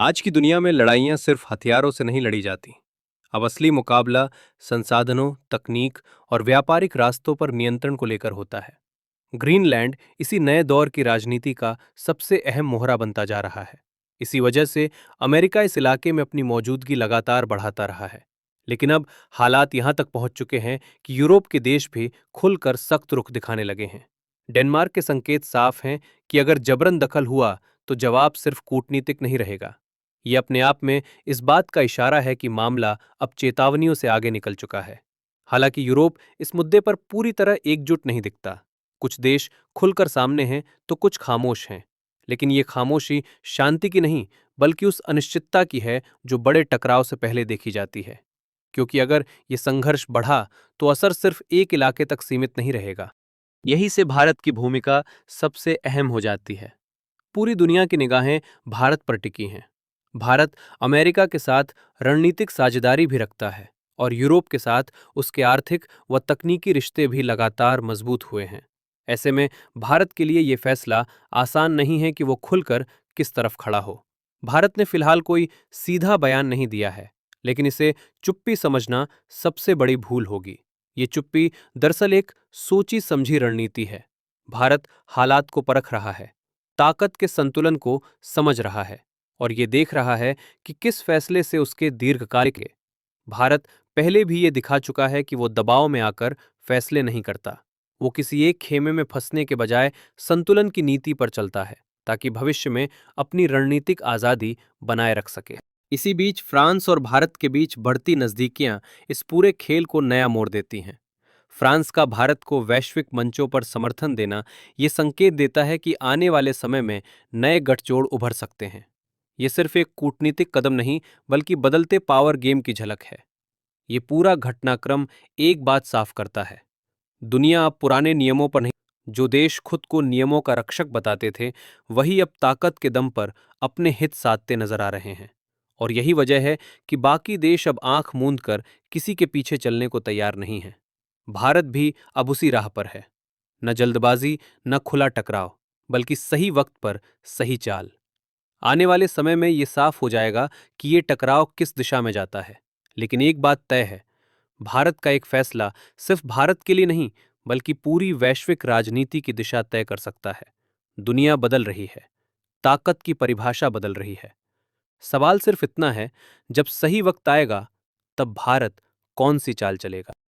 आज की दुनिया में लड़ाइयाँ सिर्फ हथियारों से नहीं लड़ी जाती। अब असली मुकाबला संसाधनों, तकनीक और व्यापारिक रास्तों पर नियंत्रण को लेकर होता है। ग्रीनलैंड इसी नए दौर की राजनीति का सबसे अहम मोहरा बनता जा रहा है। इसी वजह से अमेरिका इस इलाके में अपनी मौजूदगी लगातार बढ़ाता रहा है। लेकिन अब हालात यहां तक पहुंच चुके हैं कि यूरोप के देश भी खुलकर सख्त रुख दिखाने लगे हैं। डेनमार्क के संकेत साफ हैं कि अगर जबरन दखल हुआ तो जवाब सिर्फ कूटनीतिक नहीं रहेगा। ये अपने आप में इस बात का इशारा है कि मामला अब चेतावनियों से आगे निकल चुका है। हालांकि यूरोप इस मुद्दे पर पूरी तरह एकजुट नहीं दिखता। कुछ देश खुलकर सामने हैं तो कुछ खामोश हैं। लेकिन ये खामोशी शांति की नहीं, बल्कि उस अनिश्चितता की है जो बड़े टकराव से पहले देखी जाती है। क्योंकि अगर ये संघर्ष बढ़ा तो असर सिर्फ एक इलाके तक सीमित नहीं रहेगा। यहीं से भारत की भूमिका सबसे अहम हो जाती है। पूरी दुनिया की निगाहें भारत पर टिकी हैं। भारत अमेरिका के साथ रणनीतिक साझेदारी भी रखता है और यूरोप के साथ उसके आर्थिक व तकनीकी रिश्ते भी लगातार मजबूत हुए हैं। ऐसे में भारत के लिए ये फैसला आसान नहीं है कि वो खुलकर किस तरफ खड़ा हो। भारत ने फिलहाल कोई सीधा बयान नहीं दिया है, लेकिन इसे चुप्पी समझना सबसे बड़ी भूल होगी। ये चुप्पी दरअसल एक सोची समझी रणनीति है। भारत हालात को परख रहा है, ताकत के संतुलन को समझ रहा है और ये देख रहा है कि किस फैसले से उसके दीर्घकालिक के। भारत पहले भी ये दिखा चुका है कि वो दबाव में आकर फैसले नहीं करता। वो किसी एक खेमे में फंसने के बजाय संतुलन की नीति पर चलता है, ताकि भविष्य में अपनी रणनीतिक आजादी बनाए रख सके। इसी बीच फ्रांस और भारत के बीच बढ़ती नजदीकियां इस पूरे खेल को नया मोड़ देती हैं। फ्रांस का भारत को वैश्विक मंचों पर समर्थन देना ये संकेत देता है कि आने वाले समय में नए गठजोड़ उभर सकते हैं। ये सिर्फ एक कूटनीतिक कदम नहीं, बल्कि बदलते पावर गेम की झलक है। ये पूरा घटनाक्रम एक बात साफ करता है, दुनिया अब पुराने नियमों पर नहीं। जो देश खुद को नियमों का रक्षक बताते थे, वही अब ताकत के दम पर अपने हित साधते नजर आ रहे हैं। और यही वजह है कि बाकी देश अब आंख मूंद कर किसी के पीछे चलने को तैयार नहीं है। भारत भी अब उसी राह पर है। न जल्दबाजी, न खुला टकराव, बल्कि सही वक्त पर सही चाल। आने वाले समय में ये साफ हो जाएगा कि ये टकराव किस दिशा में जाता है। लेकिन एक बात तय है, भारत का एक फैसला सिर्फ भारत के लिए नहीं, बल्कि पूरी वैश्विक राजनीति की दिशा तय कर सकता है। दुनिया बदल रही है, ताकत की परिभाषा बदल रही है। सवाल सिर्फ इतना है, जब सही वक्त आएगा, तब भारत कौन सी चाल चलेगा।